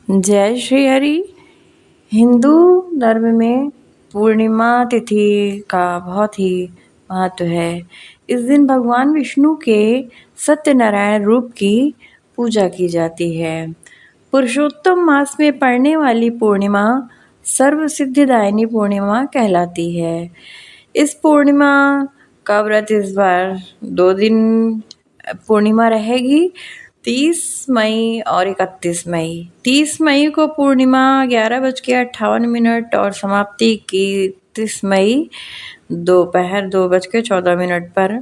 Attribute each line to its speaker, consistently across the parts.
Speaker 1: जय श्री हरि। हिंदू धर्म में पूर्णिमा तिथि का बहुत ही महत्व है। इस दिन भगवान विष्णु के सत्यनारायण रूप की पूजा की जाती है। पुरुषोत्तम मास में पड़ने वाली पूर्णिमा सर्व सिद्धिदायिनी पूर्णिमा कहलाती है। इस पूर्णिमा का व्रत इस बार 2 दिन पूर्णिमा रहेगी, 30 मई और 31 मई। 30 मई को पूर्णिमा 11:58 और समाप्ति की 31 मई दोपहर 2:14 पर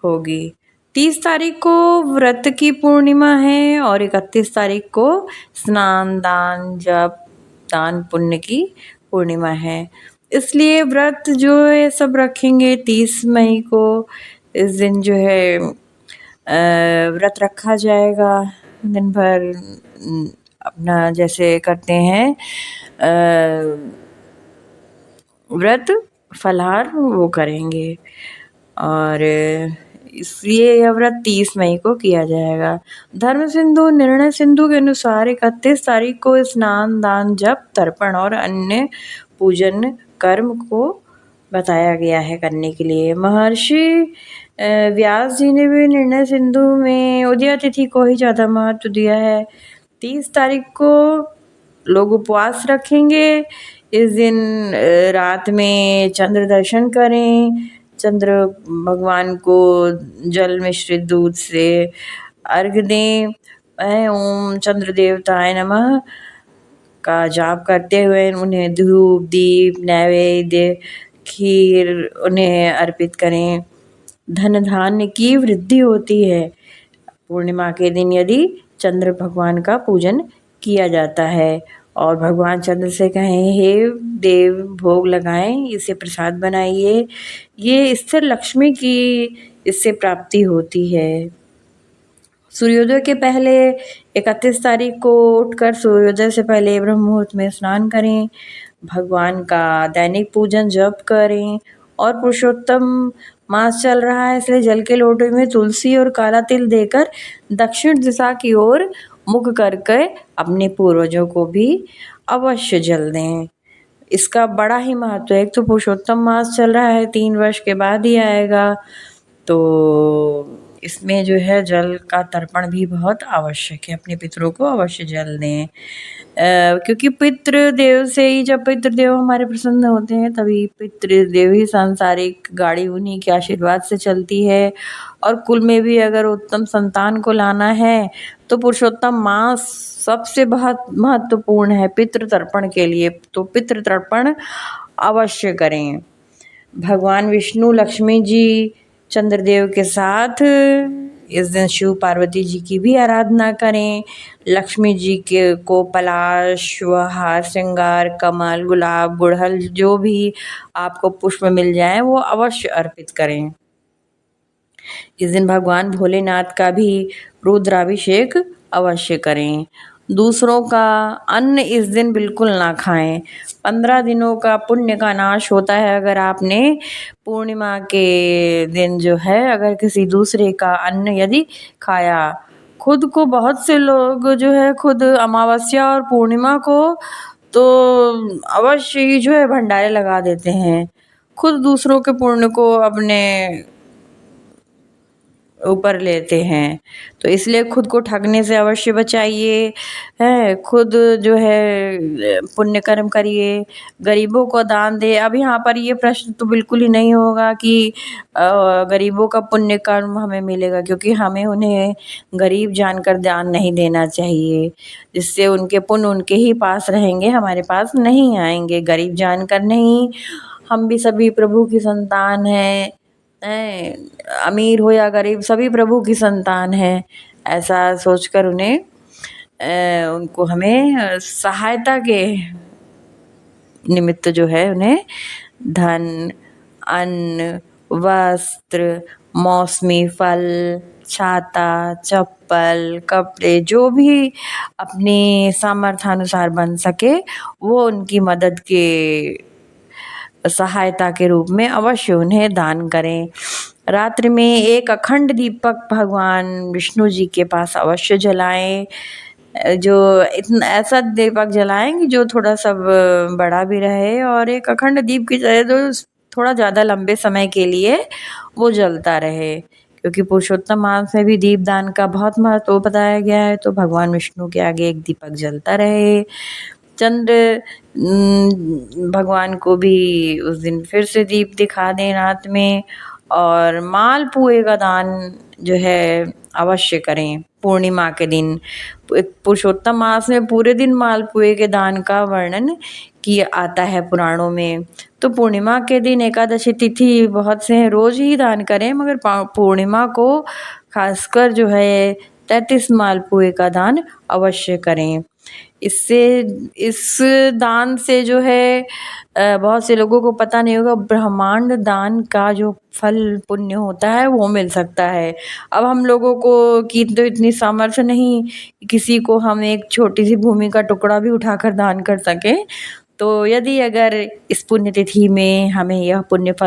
Speaker 1: होगी। 30 तारीख को व्रत की पूर्णिमा है और 31 तारीख को स्नान, दान, जप, दान पुण्य की पूर्णिमा है। इसलिए व्रत जो है सब रखेंगे 30 मई को। इस दिन जो है व्रत रखा जाएगा। दिन भर अपना जैसे करते हैं व्रत फलाहार वो करेंगे और इसलिए यह व्रत 30 मई को किया जाएगा। धर्म सिंधु निर्णय सिंधु के अनुसार 31 तारीख को स्नान, दान, जप, तर्पण और अन्य पूजन कर्म को बताया गया है करने के लिए। महर्षि व्यास जी ने भी निर्णय सिंधु में उदया तिथि को ही ज़्यादा महत्व दिया है। 30 तारीख को लोग उपवास रखेंगे। इस दिन रात में चंद्र दर्शन करें, चंद्र भगवान को जल मिश्रित दूध से अर्घ दें। ओम चंद्र देवताय नमः का जाप करते हुए उन्हें धूप, दीप, नैवेद्य, खीर उन्हें अर्पित करें। धन धान्य की वृद्धि होती है। पूर्णिमा के दिन यदि चंद्र भगवान का पूजन किया जाता है और भगवान चंद्र से कहें, हे देव भोग लगाएं, इसे प्रसाद बनाइए, ये स्थिर लक्ष्मी की इससे प्राप्ति होती है। सूर्योदय के पहले 31 तारीख को उठकर सूर्योदय से पहले ब्रह्म मुहूर्त में स्नान करें, भगवान का दैनिक पूजन जप करें और पुरुषोत्तम मास चल रहा है इसलिए जल के लोटे में तुलसी और काला तिल देकर दक्षिण दिशा की ओर मुख करके अपने पूर्वजों को भी अवश्य जल दें। इसका बड़ा ही महत्व है। एक तो पुरुषोत्तम मास चल रहा है, 3 वर्ष के बाद ही आएगा, तो इसमें जो है जल का तर्पण भी बहुत आवश्यक है। अपने पितरों को अवश्य जल दें क्योंकि पितृदेव से ही, जब पितृदेव हमारे प्रसन्न होते हैं तभी पितृदेव ही सांसारिक गाड़ी उन्हीं के आशीर्वाद से चलती है। और कुल में भी अगर उत्तम संतान को लाना है तो पुरुषोत्तम मास सबसे बहुत महत्वपूर्ण है पितृ तर्पण के लिए, तो पितृ तर्पण अवश्य करें। भगवान विष्णु, लक्ष्मी जी, चंद्रदेव के साथ इस दिन शिव पार्वती जी की भी आराधना करें। लक्ष्मी जी के को पलाश व हार श्रृंगार, कमल, गुलाब, गुड़हल जो भी आपको पुष्प मिल जाए वो अवश्य अर्पित करें। इस दिन भगवान भोलेनाथ का भी रुद्राभिषेक अवश्य करें। दूसरों का अन्न इस दिन बिल्कुल ना खाएं। 15 दिनों का पुण्य का नाश होता है अगर आपने पूर्णिमा के दिन जो है अगर किसी दूसरे का अन्न यदि खाया। खुद को बहुत से लोग जो है खुद अमावस्या और पूर्णिमा को तो अवश्य ही जो है भंडारे लगा देते हैं। खुद दूसरों के पुण्य को अपने ऊपर लेते हैं, तो इसलिए खुद को ठगने से अवश्य बचाइए। है खुद जो है पुण्य कर्म करिए, गरीबों को दान दे। अब यहाँ पर ये प्रश्न तो बिल्कुल ही नहीं होगा कि गरीबों का पुण्य कर्म हमें मिलेगा, क्योंकि हमें उन्हें गरीब जानकर दान नहीं देना चाहिए, जिससे उनके पुण्य उनके ही पास रहेंगे, हमारे पास नहीं आएंगे। गरीब जानकर नहीं, हम भी सभी प्रभु की संतान हैं, अमीर हो या गरीब सभी प्रभु की संतान है, ऐसा सोचकर उनको हमें सहायता के निमित्त जो है उन्हें धन, अन्न, वस्त्र, मौसमी फल, छाता, चप्पल, कपड़े जो भी अपनी सामर्थ्यानुसार बन सके वो उनकी मदद के सहायता के रूप में अवश्य उन्हें दान करें। रात्रि में एक अखंड दीपक भगवान विष्णु जी के पास अवश्य जलाएं। जो इतना ऐसा दीपक जलाएं कि जो थोड़ा सा बड़ा भी रहे और एक अखंड दीप की तरह जो थोड़ा ज़्यादा लंबे समय के लिए वो जलता रहे, क्योंकि पुरुषोत्तम मास में भी दीपदान का बहुत महत्व बताया गया है। तो भगवान विष्णु के आगे एक दीपक जलता रहे। चंद्र भगवान को भी उस दिन फिर से दीप दिखा दें रात में। और मालपुए का दान जो है अवश्य करें पूर्णिमा के दिन। पुरुषोत्तम मास में पूरे दिन मालपुए के दान का वर्णन किया आता है पुराणों में। तो पूर्णिमा के दिन एकादशी तिथि बहुत से हैं रोज ही दान करें, मगर पूर्णिमा को खासकर जो है 33 मालपुए का दान अवश्य करें। इससे इस दान से जो है बहुत से लोगों को पता नहीं होगा, ब्रह्मांड दान का जो फल पुण्य होता है वो मिल सकता है। अब हम लोगों को की तो इतनी सामर्थ्य नहीं कि किसी को हम एक छोटी सी भूमि का टुकड़ा भी उठाकर दान कर सकें। तो यदि अगर इस पुण्य तिथि में हमें यह पुण्य फल